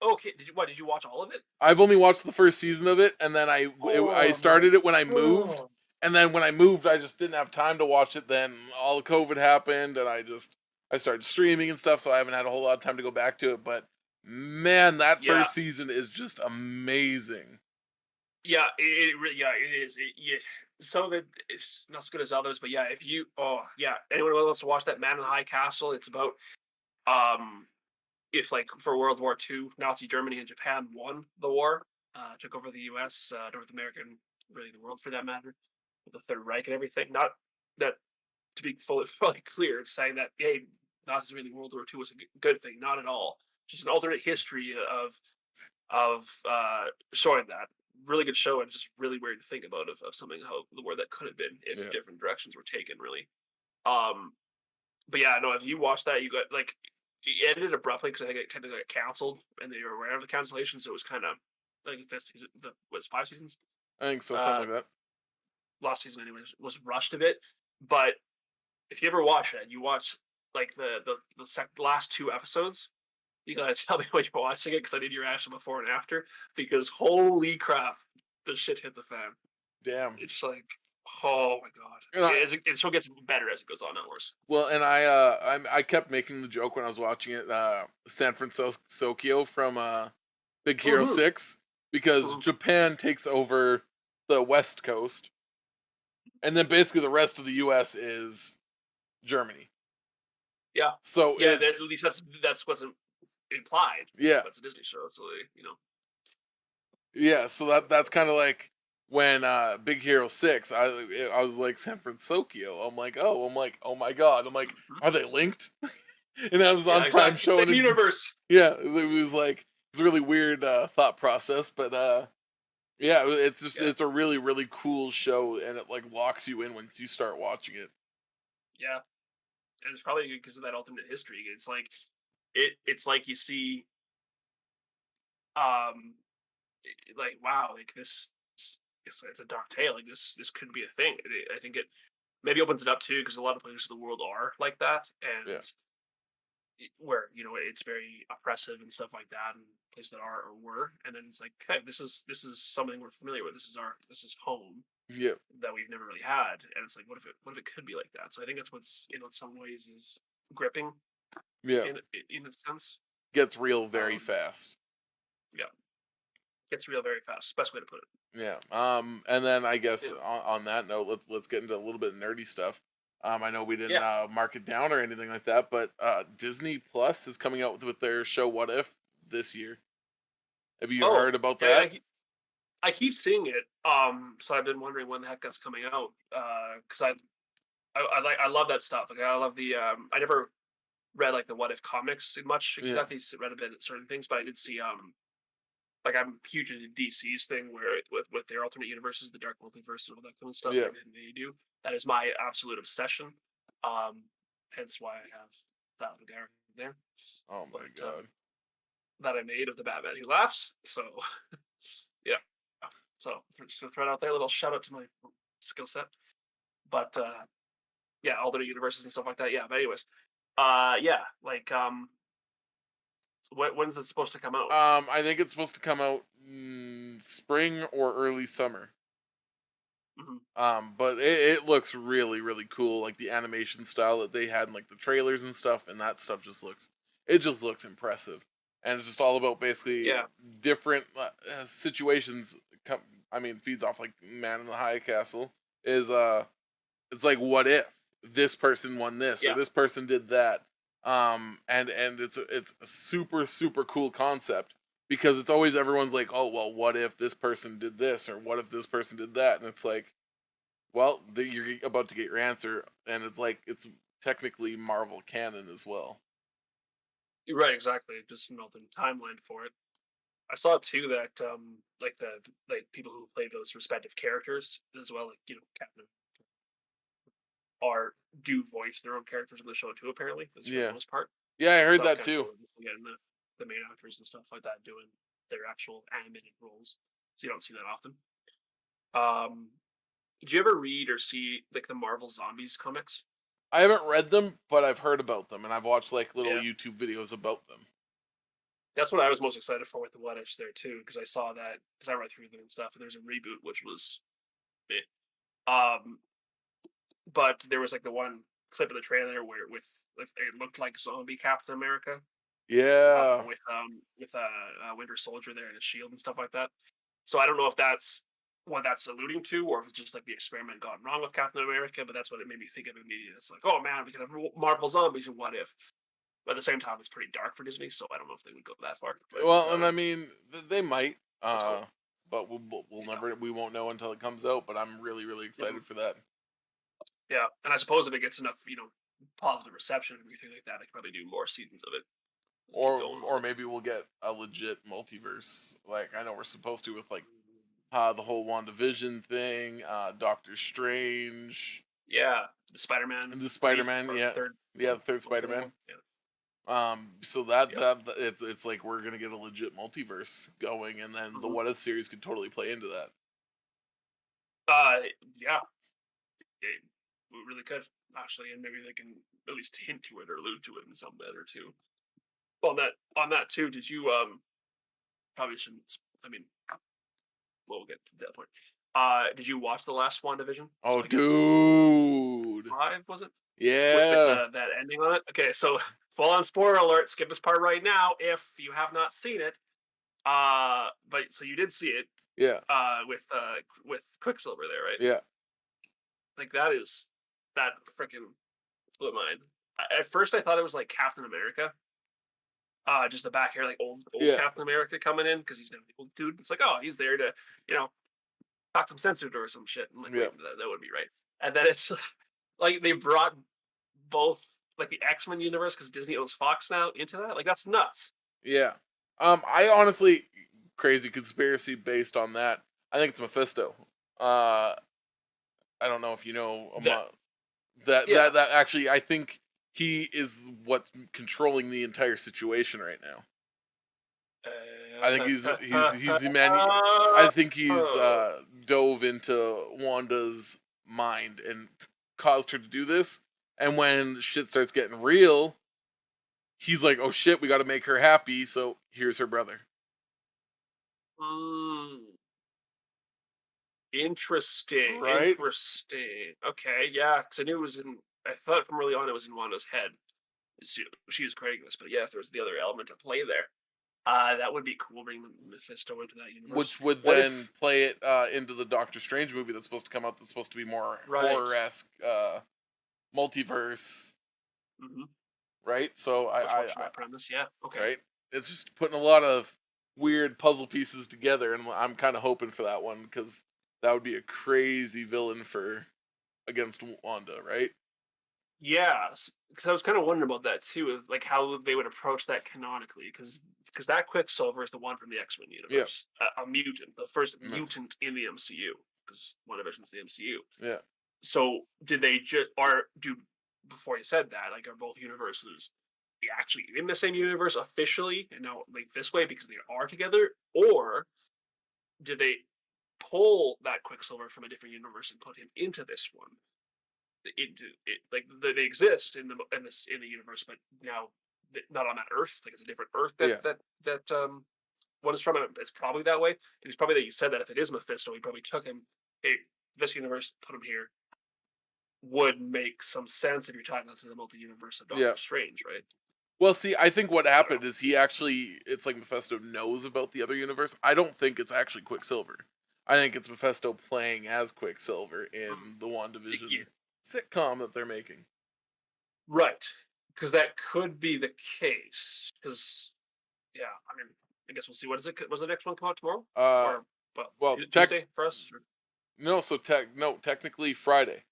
okay. Did you watch all of it? I've only watched the first season of it, and then I Oh my started it when I moved, god. and then when I moved, I just didn't have time to watch it. Then all the COVID happened, and I started streaming and stuff, so I haven't had a whole lot of time to go back to it. But man, that Yeah. first season is just amazing. Yeah, yeah, it is. Yeah, some of it is not as good as others, but yeah, if you, oh yeah, anyone who wants to watch that Man in the High Castle, it's about um if like for World War II, Nazi Germany and Japan won the war, took over the U.S., North America, and really the world for that matter, with the Third Reich and everything. Not that to be fully clear, saying that hey, Nazis winning World War II was a good thing. Not at all. Just an alternate history of showing that really good show, and just really weird to think about of something how the war that could have been if Yeah. different directions were taken. Really, um, but yeah, no. If you watch that, you got like it ended abruptly because I think it kind of got canceled, and they were aware of the cancellation, so it was kind of like fifth season. The was 5 seasons. I think so, Uh, something like that. Last season, anyways, was rushed a bit. But if you ever watch it, you watch like the last 2 episodes. You gotta tell me when you're watching it because I need your reaction before and after. Because holy crap, the shit hit the fan. Damn. It's like, oh my god, And I, it still gets better as it goes on, not worse. well, and I kept making the joke when I was watching it. San Francisco from Big Hero Mm-hmm. 6, because Mm-hmm. Japan takes over the West Coast, and then basically the rest of the U.S. is Germany. Yeah, So yeah. At least that's what's implied. yeah, But it's a Disney show, so yeah. So that's kind of like when Big Hero 6. I was like San Francisco. I'm like, oh my god. I'm like, Mhm. are they linked? And Amazon Yeah, Prime exactly. showing Same it. universe. Yeah, it was like it's a really weird thought process, but yeah, Yeah, it's a really really cool show, and it like locks you in once you start watching it. yeah. And it's probably because of that alternate history. It's like it's like you see um like wow, like it's a dark tale. Like this could be a thing. I think it maybe opens it up too because a lot of places in the world are like that, Yeah, and where it's very oppressive and stuff like that, and places that are or were, and then it's like, hey, this is something we're familiar with. This is home yeah, that we've never really had, and it's like, what if it could be like that? So I think that's what's in some ways is gripping yeah. in a sense. Gets real very Um, fast. yeah, gets real very fast. Best way to put it. Yeah. And then I guess Yeah, on that note, let's get into a little bit of nerdy stuff. I know we didn't yeah. mark it down or anything like that, but Disney Plus is coming out with their show What If this year. Have you Oh, heard about yeah. that? I keep seeing it. So I've been wondering when the heck that's coming out. Because I love that stuff. Like I love the I never read like the What If comics much Yeah. exactly. Read a bit of certain things, but I did see like I'm huge into DC's thing where with their alternate universes, the Dark Multiverse, and all that kind of stuff, and Yeah. everything they do. That is my absolute obsession. Um, Hence why I have that little guy there. Oh my But god. that I made of the Batman who laughs. So yeah. So just to throw it out there, a little shout out to my skill set. But yeah, alternate universes and stuff like that. Yeah. But anyways, yeah, like when's it supposed to come out? I think it's supposed to come out spring or early summer. Hmm. But it looks really, really cool. Like the animation style that they had in like the trailers and stuff, and that stuff just looks impressive. And it's just all about basically Yeah. different situations. I mean, feeds off like Man in the High Castle. Is it's like what if this person won this or Yeah. this person did that. And it's a super super cool concept because it's always everyone's like, oh well, what if this person did this or what if this person did that, and it's like, well, you're about to get your answer, and it's like it's technically Marvel canon as well. You're right, exactly. Just the timeline for it. I saw too that like the people who play those respective characters as well, like Captain are do voice their own characters in the show too. Apparently, at least for the Yeah. most part. Yeah, I So heard that's that kind of too. cool. Getting the main actors and stuff like that doing their actual animated roles. So you don't see that often. Um, did you ever read or see like the Marvel Zombies comics? I haven't read them, but I've heard about them, and I've watched like little Yeah, YouTube videos about them. that's what I was most excited for with the What Ifs there too, because I saw that because I read through them and stuff, and there's a reboot which was meh. Um, but there was like the one clip of the trailer where with it looked like zombie Captain America, Yeah. with Winter Soldier there and a shield and stuff like that. So I don't know if that's what that's alluding to, or if it's just like the experiment gone wrong with Captain America. But that's what it made me think of immediately. It's like, oh man, we could have Marvel zombies and What If. But at the same time, it's pretty dark for Disney, so I don't know if they would go that far. But Well, and I mean, they might, that's cool. but we'll Yeah, never, we won't know until it comes out. But I'm really, really mhm, excited for that. yeah. And I suppose if it gets enough, positive reception and everything like that, I could probably do more seasons of it. Keep going with Or it. maybe we'll get a legit multiverse. Like I know we're supposed to with like the whole WandaVision thing, Doctor Strange, Yeah, the Spider-Man and the 3 Spider-Man. or Yeah, third yeah, one, the third third Spider-Man. one. Yeah, So yeah. it's like we're gonna get a legit multiverse going, and then the Hmm. What If series could totally play into that. Uh, yeah, it really could actually, and maybe they can at least hint to it or allude to it in some manner too. On that too, did you probably shouldn't? I mean, we'll get to that point. Did you watch the last WandaVision? Oh, So I guess dude, 5 was it with yeah, that ending on it? Okay, so full on spoiler alert. Skip this part right now if you have not seen it. But so you did see it yeah, with Quicksilver there, right? yeah, Like that freaking blew mine. At first, I thought it was like Captain America. Just the back hair, like old yeah, Captain America coming in because he's now the old dude. It's like, oh, he's there to you know talk some sense into her or some shit. I'm like, yeah, wait, that would be right. And then it's like they brought both like the X-Men universe because Disney owns Fox now into that. Like that's nuts. yeah. I honestly, crazy conspiracy based on that. I think it's Mephisto. Uh, I don't know if you know That yeah. that actually I think he is what's controlling the entire situation right now. I think he's the man. I think he's dove into Wanda's mind and caused her to do this. And when shit starts getting real, he's like, "Oh shit, we got to make her happy." So here's her brother. Mm, interesting. Right? Interesting. Okay, yeah, because I knew it was in. I thought from early on it was in Wanda's head. She was creating this, but yeah, if there's the other element at play there, that would be cool. Bring Mephisto into that universe. Which would What then if? play it into the Doctor Strange movie that's supposed to come out. That's supposed to be more Right. horror esque, multiverse. Hmm. Right? So Much works from that premise. Yeah. Okay. right? It's just putting a lot of weird puzzle pieces together, and I'm kind of hoping for that one because that would be a crazy villain for against Wanda, right? Yeah, because I was kind of wondering about that too, of like how they would approach that canonically, because that Quicksilver is the one from the X Men Yeah, universe, a mutant, the first no, mutant in the MCU, because WandaVision's the MCU. yeah, So did they just or do before you said that, like are both universes actually in the same universe officially and now like this way because they are together, or did they pull that Quicksilver from a different universe and put him into this one? Into it, like they exist in the universe, but now not on that Earth. Like it's a different Earth that yeah, one is from. It's probably that way. It's probably that you said that if it is Mephisto, he probably took him. Hey, this universe, put him here. Would make some sense if you're talking about the multi-universe of yeah. Doctor Strange, right? Well, see, I think what I don't happened know. is he actually, it's like Mephisto knows about the other universe. I don't think it's actually Quicksilver. I think it's Mephisto playing as Quicksilver Mm. in the Yeah, WandaVision sitcom that they're making. right, because that could be the case. Because yeah, I mean, I guess we'll see. What is it? Was the next one come out tomorrow Uh, or well well, Tuesday for us? Or, no, no, technically Friday.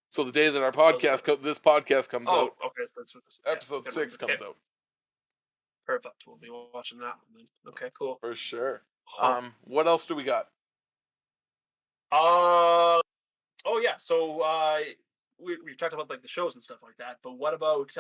So the day that our oh, is it? this podcast comes Oh, out, okay. So that's what this, yeah. episode Couldn't 6 remember. Okay. comes out. Perfect. We'll be watching that one then. Okay, cool. for sure. Huh. What else do we got? Uh oh yeah. So we talked about like the shows and stuff like that, but what about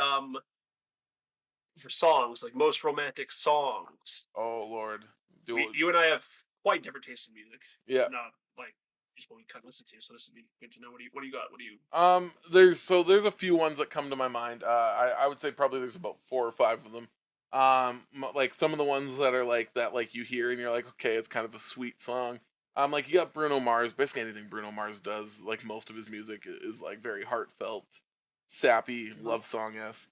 for songs, like most romantic songs? Oh Lord, We do you and I have quite different tastes in music. yeah. Not like just what we kind of listen to. So this would be good to know. What do you got? What do you There's a few ones that come to my mind. I would say probably there's about 4 or 5 of them. Like some of the ones that are like that, like you hear and you're like, okay, it's kind of a sweet song. Like you got Bruno Mars. Basically anything Bruno Mars does, like most of his music is like very heartfelt, sappy, Mhm. love song esque.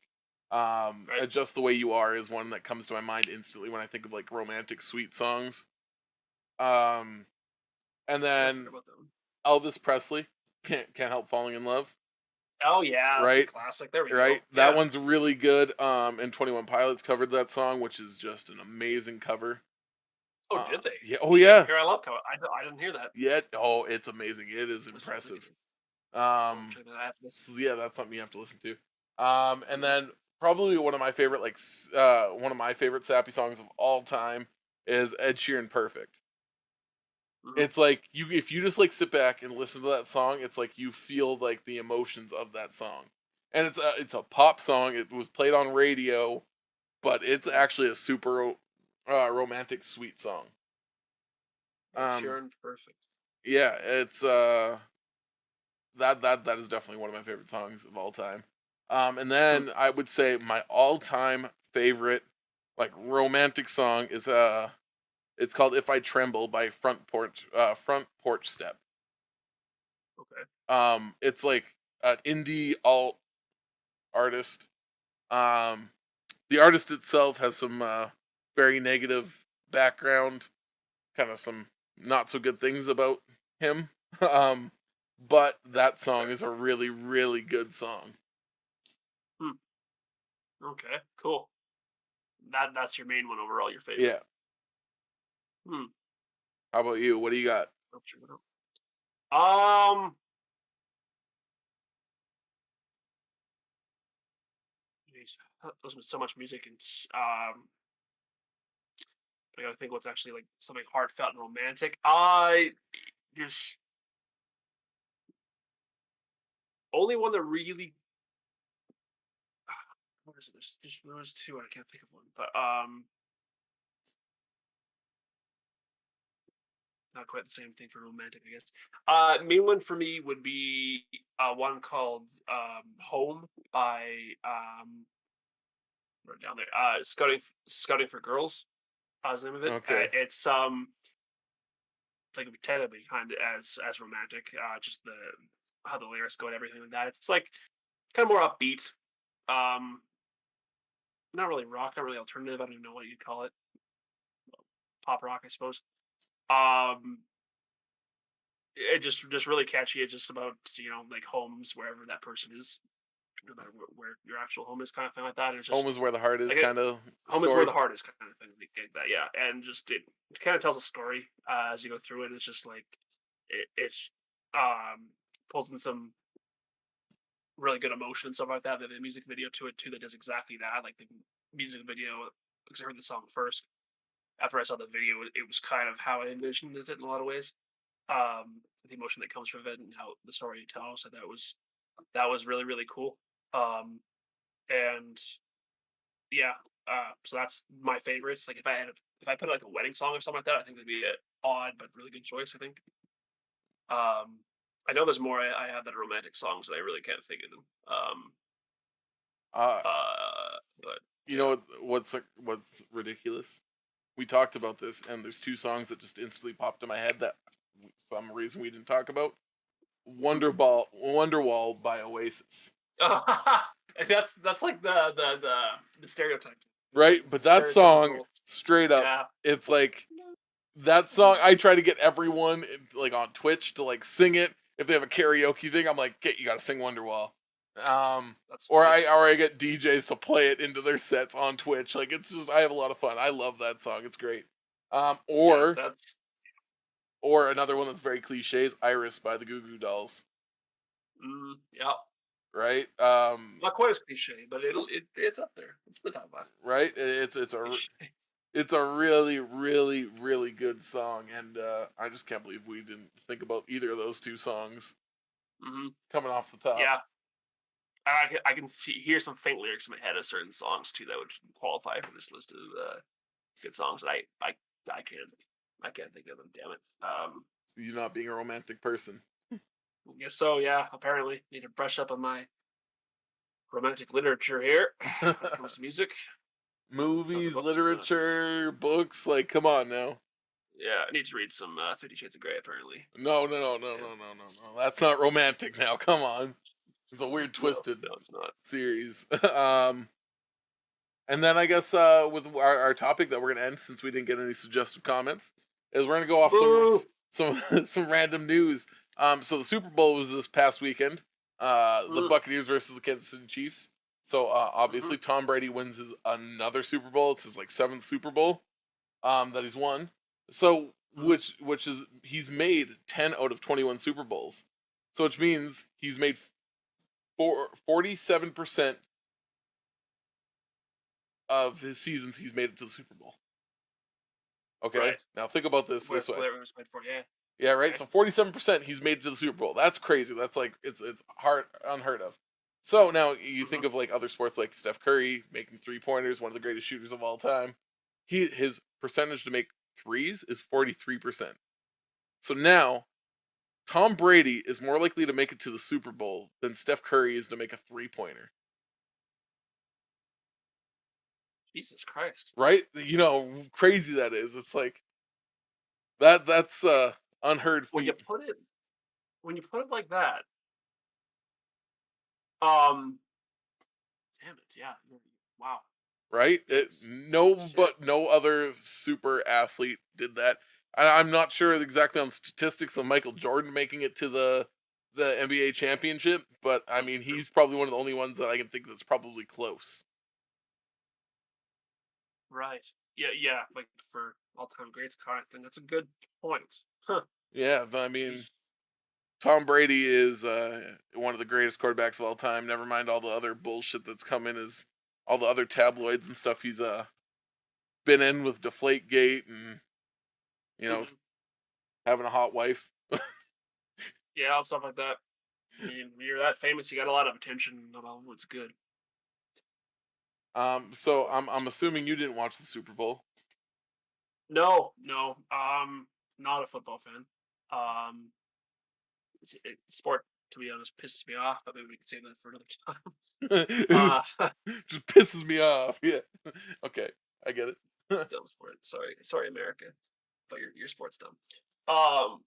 Right? Just the way you are is one that comes to my mind instantly when I think of like romantic, sweet songs. Um, and Yeah, I forgot then about that one. Elvis Presley, can't help falling in love. Oh yeah, that's a Right, classic. There we right. go. That Yeah. one's really good. And 21 Pilots covered that song, which is just an amazing cover. Oh, did they? Yeah. Oh Shit. yeah. Here I love cover. I didn't hear that. Yeah. Oh, it's amazing. It is That's not really impressive. good. I'll Um. check that out after this. So yeah, that's something you have to listen to. And Mhm. then probably one of my favorite, one of my favorite sappy songs of all time is Ed Sheeran "Perfect." Mhm. It's like if you just like sit back and listen to that song, it's like you feel like the emotions of that song. And it's a pop song. It was played on radio, but it's Mhm. actually a super romantic, sweet song. Ed Um, Sheeran, perfect. yeah, it's that is definitely one of my favorite songs of all time. And Hmm. then I would say my all-time favorite like romantic song is it's called "If I Tremble" by Front Porch Step. Okay. It's like an indie alt artist. Um, the artist itself has some very negative background, kind of some not so good things about him. um, but that song Okay. is a really, really good song. Hmm. Okay. Cool. That's your main one overall. Your favorite. Yeah. Hmm. How about you? What do you got? I'll check it out. Jeez, listen to so much music and I gotta think what's actually like something heartfelt and romantic. I there's only one that really what is it? There's two and I can't think of one, but not quite the same thing for romantic, I guess. Main one for me would be one called "Home" by wrote it down there. Scouting for Girls. Is the name of it. Okay. It's like technically kind of as romantic. Just the how the lyrics go and everything like that. It's like kind of more upbeat. Um, not really rock, not really alternative. I don't even know what you'd call it. Pop rock, I suppose. Um, it just really catchy. It's just about like homes wherever that person is, no matter where your actual home is, kind of thing like that. And it's Home just is where the heart is like it, kind of home is where story. the heart is, kind of thing like that. Yeah, and just it kind of tells a story as you go through it. It's just like it's um pulls in some really good emotion and stuff like that. The music video to it too that does exactly that. Like the music video, because I heard the song first. After I saw the video, it was kind of how I envisioned it in a lot of ways. The emotion that comes from it and how the story you tell. So that was really really cool. Um, and yeah, so that's my favorite. Like if I put like a wedding song or something like that, I think that'd be an odd but really good choice. I think. I know there's more I have that are romantic songs that I really can't think of them. Uh, But you know yeah. what's ridiculous? We talked about this, and there's 2 songs that just instantly popped in my head that for some reason we didn't talk about. Hmm. Wonderwall by Oasis. That's like the stereotype. Right? It's But a that song, stereotypical. straight up, Yeah. it's like that song. I try to get everyone like on Twitch to like sing it. If they have a karaoke thing, I'm like, "Get you got to sing Wonderwall." Um, That's or funny. I get DJs to play it into their sets on Twitch. Like it's just I have a lot of fun. I love that song. It's great. Um, Yeah, or that's or another one that's very cliche is "Iris" by the Goo Goo Dolls. yeah. right? Not quite as cliche, but it's up there. It's the top five. Right? Cliche. It's a really, really, really good song, and I just can't believe we didn't think about either of those two songs Hmm. coming off the top. Yeah, I can hear some faint lyrics in my head of certain songs too that would qualify for this list of good songs that I can't think of them. Damn it. You not being a romantic person. I guess so. Yeah. Apparently, need to brush up on my romantic literature here when it comes to music. Not the Movies, books. literature, books, like come on now. Yeah, I need to read some 50 Shades of Grey. Apparently. No, no, no, no, Yeah. no, no, no, no. That's not romantic now. Come on. It's a weird No, twisted no, it's not. series. And then I guess with our topic that we're gonna end since we didn't get any suggestive comments is we're gonna go off Boo. some random news. So the Super Bowl was this past weekend. The Mm, Buccaneers versus the Kansas City Chiefs. So mhm, obviously Tom Brady wins his another Super Bowl. It's his like seventh Super Bowl that he's won. So mhm. which is he's made 10 out of 21 Super Bowls. So which means he's made 47% of his seasons he's made it to the Super Bowl. Okay? Right. Now think about this way. Whatever it was made for. Yeah. Yeah, right? Okay. So 47% he's made it to the Super Bowl. That's crazy. That's like it's hard unheard of. So now you think Mhm. of like other sports like Steph Curry making three-pointers, one of the greatest shooters of all time. His percentage to make threes is 43%. So now Tom Brady is more likely to make it to the Super Bowl than Steph Curry is to make a three-pointer. Jesus Christ. Right? You know, crazy that is. It's like that's unheard When you feat, put it when you put it like that, um, damn it. Yeah. Wow. right? That's yeah. No other super athlete did that. I'm not sure exactly on statistics of Michael Jordan making it to the NBA championship, but I mean he's probably one of the only ones that I can think that's probably close. Right. Yeah. Yeah. Like for all-time greats kind of thing. That's a good point. Huh. Yeah, but I mean Jeez. Tom Brady is one of the greatest quarterbacks of all time. Never mind all the other bullshit that's come in as all the other tabloids and stuff he's been in with Deflategate and you know Mhm. having a hot wife. Yeah. All stuff like that. I mean, when you're that famous, you got a lot of attention. Not all of it's good. So I'm assuming you didn't watch the Super Bowl. No. No. Not a football fan. Um, sport, to be honest, pisses me off. But maybe we can save that for another time. It just pisses me off. Yeah. Okay, I get it. It's a dumb sport. Sorry, America, but your sport's dumb.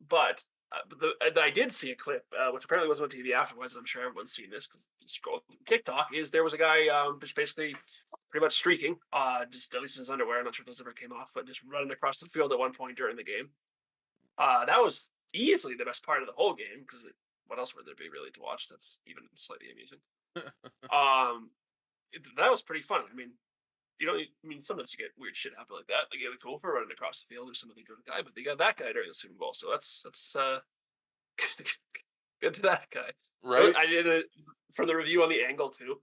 But I did see a clip, which apparently wasn't on TV afterwards. And I'm sure everyone's seen this because scroll through TikTok. Is there was a guy just basically pretty much streaking, just at least in his underwear. I'm not sure if those ever came off, but just running across the field at one point during the game. That was easily the best part of the whole game because what else would there be really to watch? That's even slightly amusing. Um, that was pretty fun. I mean, I mean, sometimes you get weird shit happen like that. Like Galen Cooper running across the field or something drunk guy, but they got that guy during the Super Bowl, so that's good to that guy. Right? I did it for the review on the angle too,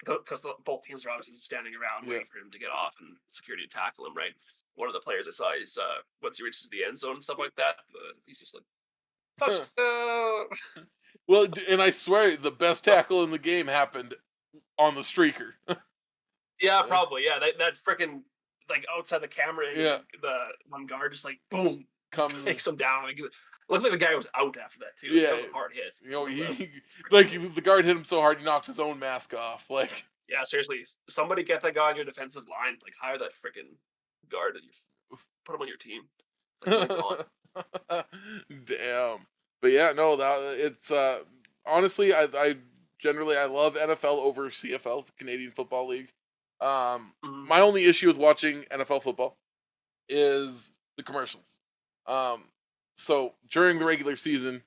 because both teams are obviously standing around Yeah. waiting for him to get off and security to tackle him. Right. One of the players I saw is once he reaches the end zone and stuff like that, he's just like touchdown. Well, and I swear the best tackle in the game happened on the streaker. Yeah, probably. Yeah, that freaking like outside the camera Yeah, angle, the one guard just like boom come. takes him down. Like, it looked like the guy was out after that too. Like, that Yeah, was a hard hit. you know Freaking like dude. the guard hit him so hard he knocked his own mask off. Like, Yeah, seriously, somebody get that guy on your defensive line. Like hire that freaking guard and you put him on your team. Like my god. damn. But yeah, no, that it's honestly I generally I love NFL over CFL, the Canadian Football League. Mhm. My only issue with watching NFL football is the commercials. Um, so during the regular season,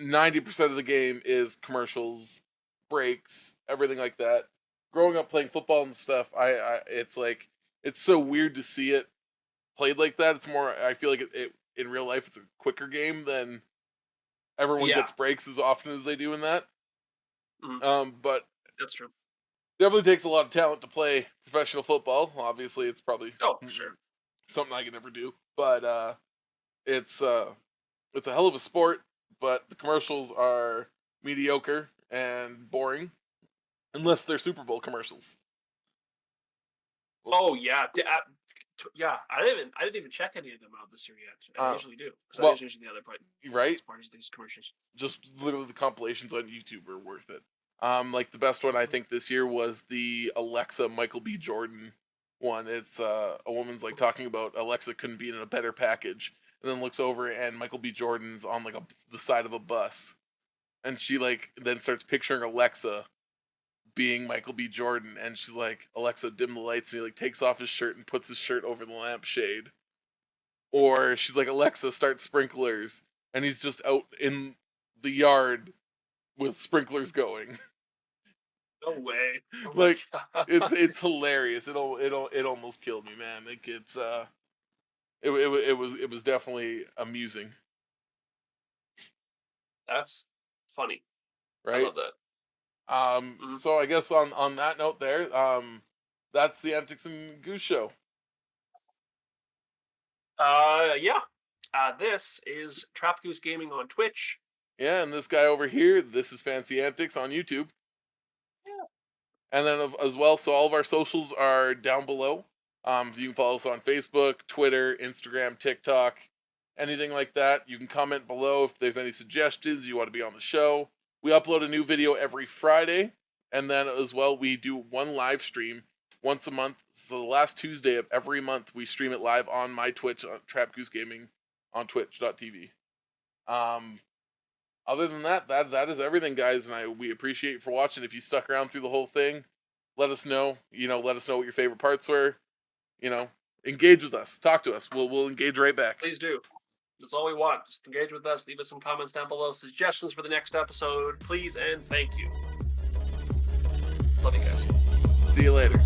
90% of the game is commercials, breaks, everything like that. Growing up playing football and stuff, I it's like it's so weird to see it played like that. It's more I feel like it in real life it's a quicker game than everyone Yeah. gets breaks as often as they do in that. Mhm. But That's true. definitely takes a lot of talent to play professional football. Obviously, it's probably Oh, sure. something I could never do, but it's uh, it's a hell of a sport. But the commercials are mediocre and boring, unless they're Super Bowl commercials. Oh yeah, yeah. I didn't even check any of them out this year yet. I Uh, usually do because that well, is usually the other part. right? Best part is these commercials. Just literally the compilations on YouTube are worth it. Like the best one I Mhm, think this year was the Alexa Michael B. Jordan one. It's a woman's like mhm. talking about Alexa couldn't be in a better package, and then looks over and Michael B. Jordan's on like the side of a bus, and she like then starts picturing Alexa being Michael B. Jordan, and she's like, Alexa, dim the lights, and he like takes off his shirt and puts his shirt over the lampshade. Or she's like, Alexa, start sprinklers, and he's just out in the yard with sprinklers going. No way. Oh my Like god. it's hilarious. It almost killed me, man. Like it was definitely amusing, That's funny. I right? love that. Mhm. So I guess on that note there, that's the Antics and Goose show. Yeah. This is Trap Goose Gaming on Twitch. Yeah, and this guy over here, this is Fancy Antics on YouTube. Yeah. And then as well, so all of our socials are down below. So you can follow us on Facebook, Twitter, Instagram, TikTok, anything like that. You can comment below if there's any suggestions you want to be on the show. We upload a new video every Friday, and then as well we do one live stream once a month. So the last Tuesday of every month we stream it live on my Twitch, Trap Goose Gaming, on Twitch.tv. Um, Other than that, that is everything, guys, and we appreciate you for watching. If you stuck around through the whole thing, let us know. Let us know what your favorite parts were. You know, engage with us, talk to us. We'll engage right back. Please do. That's all we want. Just engage with us. Leave us some comments down below. Suggestions for the next episode. Please and thank you. Love you guys. See you later.